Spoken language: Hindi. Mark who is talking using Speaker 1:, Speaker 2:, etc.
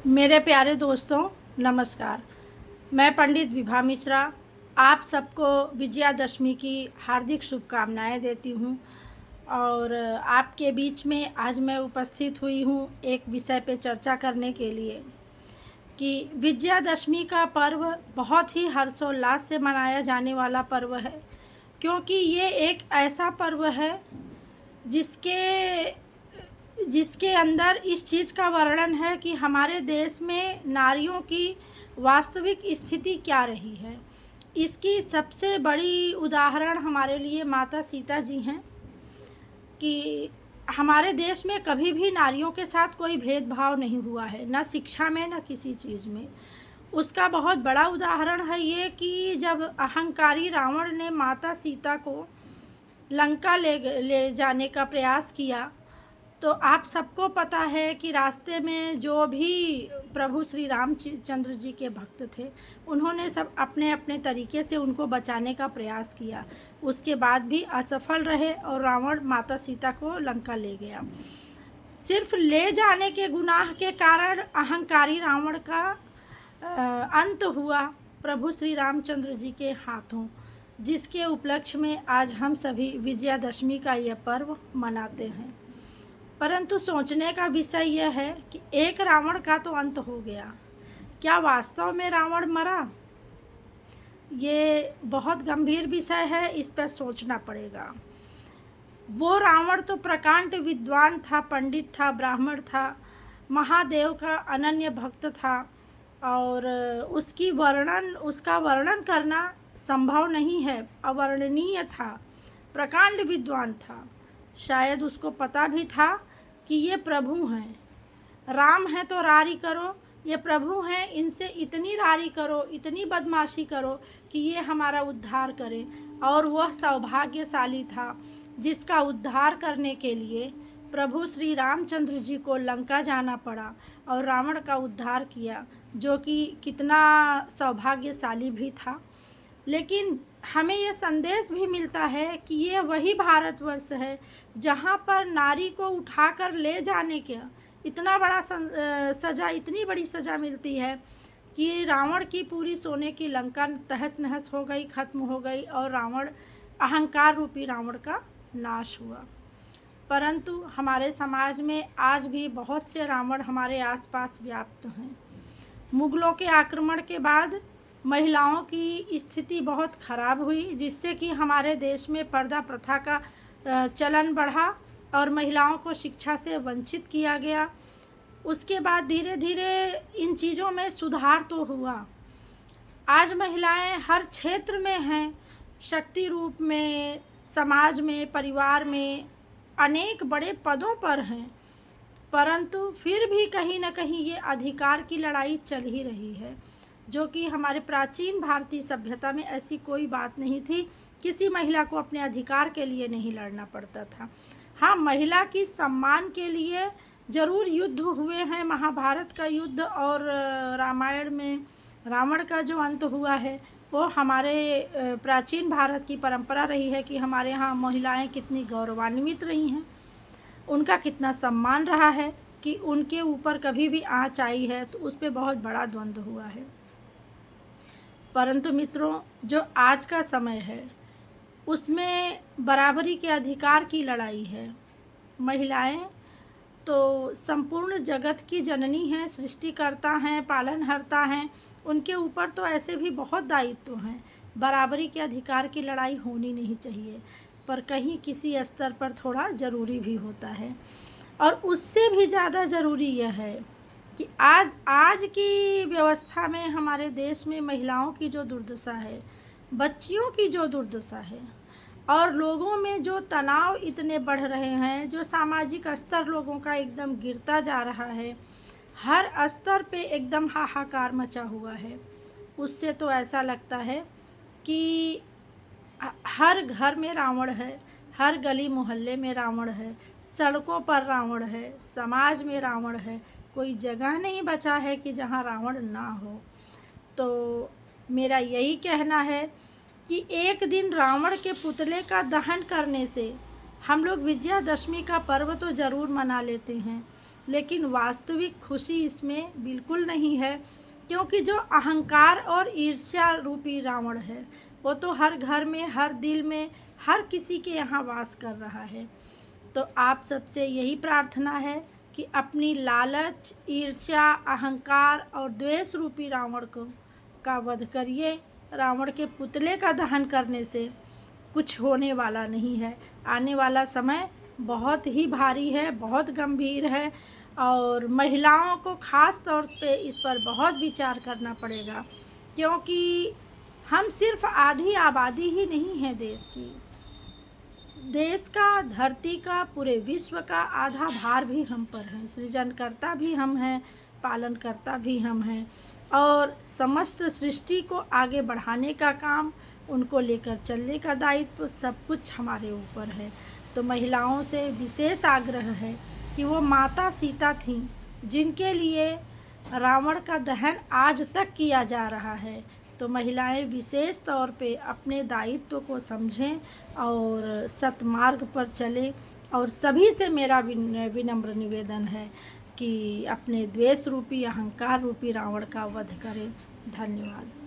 Speaker 1: मेरे प्यारे दोस्तों, नमस्कार। मैं पंडित विभा मिश्रा आप सबको विजयादशमी की हार्दिक शुभकामनाएं देती हूं और आपके बीच में आज मैं उपस्थित हुई हूं एक विषय पे चर्चा करने के लिए कि विजयादशमी का पर्व बहुत ही हर्षोल्लास से मनाया जाने वाला पर्व है, क्योंकि ये एक ऐसा पर्व है जिसके जिसके अंदर इस चीज़ का वर्णन है कि हमारे देश में नारियों की वास्तविक स्थिति क्या रही है। इसकी सबसे बड़ी उदाहरण हमारे लिए माता सीता जी हैं कि हमारे देश में कभी भी नारियों के साथ कोई भेदभाव नहीं हुआ है, ना शिक्षा में ना किसी चीज़ में। उसका बहुत बड़ा उदाहरण है ये कि जब अहंकारी रावण ने माता सीता को लंका ले जाने का प्रयास किया, तो आप सबको पता है कि रास्ते में जो भी प्रभु श्री रामचंद्र जी के भक्त थे, उन्होंने सब अपने अपने तरीके से उनको बचाने का प्रयास किया। उसके बाद भी असफल रहे और रावण माता सीता को लंका ले गया। सिर्फ ले जाने के गुनाह के कारण अहंकारी रावण का अंत हुआ प्रभु श्री रामचंद्र जी के हाथों, जिसके उपलक्ष्य में आज हम सभी विजयादशमी का यह पर्व मनाते हैं। परंतु सोचने का विषय यह है कि एक रावण का तो अंत हो गया, क्या वास्तव में रावण मरा? ये बहुत गंभीर विषय है, इस पर सोचना पड़ेगा। वो रावण तो प्रकांड विद्वान था, पंडित था, ब्राह्मण था, महादेव का अनन्य भक्त था और उसका वर्णन करना संभव नहीं है, अवर्णनीय था। प्रकांड विद्वान था, शायद उसको पता भी था कि ये प्रभु हैं, राम हैं तो रारी करो, ये प्रभु हैं, इनसे इतनी रारी करो, इतनी बदमाशी करो कि ये हमारा उद्धार करें। और वह सौभाग्यशाली था जिसका उद्धार करने के लिए प्रभु श्री रामचंद्र जी को लंका जाना पड़ा और रावण का उद्धार किया, जो कि कितना सौभाग्यशाली भी था। लेकिन हमें ये संदेश भी मिलता है कि ये वही भारतवर्ष है जहाँ पर नारी को उठाकर ले जाने के इतना बड़ा इतनी बड़ी सज़ा मिलती है कि रावण की पूरी सोने की लंका तहस नहस हो गई, ख़त्म हो गई और रावण अहंकार रूपी रावण का नाश हुआ। परंतु हमारे समाज में आज भी बहुत से रावण हमारे आसपास व्याप्त हैं। मुग़लों के आक्रमण के बाद महिलाओं की स्थिति बहुत ख़राब हुई, जिससे कि हमारे देश में पर्दा प्रथा का चलन बढ़ा और महिलाओं को शिक्षा से वंचित किया गया। उसके बाद धीरे धीरे इन चीज़ों में सुधार तो हुआ। आज महिलाएं हर क्षेत्र में हैं, शक्ति रूप में, समाज में, परिवार में अनेक बड़े पदों पर हैं। परंतु फिर भी कहीं ना कहीं ये अधिकार की लड़ाई चल ही रही है, जो कि हमारे प्राचीन भारतीय सभ्यता में ऐसी कोई बात नहीं थी। किसी महिला को अपने अधिकार के लिए नहीं लड़ना पड़ता था। हाँ, महिला की सम्मान के लिए ज़रूर युद्ध हुए हैं। महाभारत का युद्ध और रामायण में रावण का जो अंत हुआ है, वो हमारे प्राचीन भारत की परंपरा रही है कि हमारे यहाँ महिलाएं कितनी गौरवान्वित रही हैं, उनका कितना सम्मान रहा है कि उनके ऊपर कभी भी आँच आई है तो उस पर बहुत बड़ा द्वंद्व हुआ है। परंतु मित्रों, जो आज का समय है उसमें बराबरी के अधिकार की लड़ाई है। महिलाएं तो संपूर्ण जगत की जननी हैं, सृष्टिकर्ता हैं, पालनहर्ता हैं, उनके ऊपर तो ऐसे भी बहुत दायित्व हैं। बराबरी के अधिकार की लड़ाई होनी नहीं चाहिए, पर कहीं किसी स्तर पर थोड़ा ज़रूरी भी होता है। और उससे भी ज़्यादा ज़रूरी यह है कि आज की व्यवस्था में हमारे देश में महिलाओं की जो दुर्दशा है, बच्चियों की जो दुर्दशा है और लोगों में जो तनाव इतने बढ़ रहे हैं, जो सामाजिक स्तर लोगों का एकदम गिरता जा रहा है, हर स्तर पे एकदम हाहाकार मचा हुआ है। उससे तो ऐसा लगता है कि हर घर में रावण है, हर गली मोहल्ले में रावण है, सड़कों पर रावण है, समाज में रावण है, कोई जगह नहीं बचा है कि जहाँ रावण ना हो। तो मेरा यही कहना है कि एक दिन रावण के पुतले का दहन करने से हम लोग विजयादशमी का पर्व तो ज़रूर मना लेते हैं, लेकिन वास्तविक खुशी इसमें बिल्कुल नहीं है, क्योंकि जो अहंकार और ईर्ष्या रूपी रावण है वो तो हर घर में, हर दिल में, हर किसी के यहाँ वास कर रहा है। तो आप सबसे यही प्रार्थना है कि अपनी लालच, ईर्ष्या, अहंकार और द्वेष रूपी रावण को का वध करिए। रावण के पुतले का दहन करने से कुछ होने वाला नहीं है। आने वाला समय बहुत ही भारी है, बहुत गंभीर है, और महिलाओं को ख़ास तौर पे इस पर बहुत विचार करना पड़ेगा, क्योंकि हम सिर्फ आधी आबादी ही नहीं है देश की। देश का, धरती का, पूरे विश्व का आधा भार भी हम पर है। सृजनकर्ता भी हम हैं, पालनकर्ता भी हम हैं, और समस्त सृष्टि को आगे बढ़ाने का काम, उनको लेकर चलने का दायित्व सब कुछ हमारे ऊपर है। तो महिलाओं से विशेष आग्रह है कि वो माता सीता थीं, जिनके लिए रावण का दहन आज तक किया जा रहा है। तो महिलाएं विशेष तौर पे अपने दायित्व को समझें और सतमार्ग पर चलें। और सभी से मेरा विनम्र निवेदन है कि अपने द्वेष रूपी, अहंकार रूपी रावण का वध करें। धन्यवाद।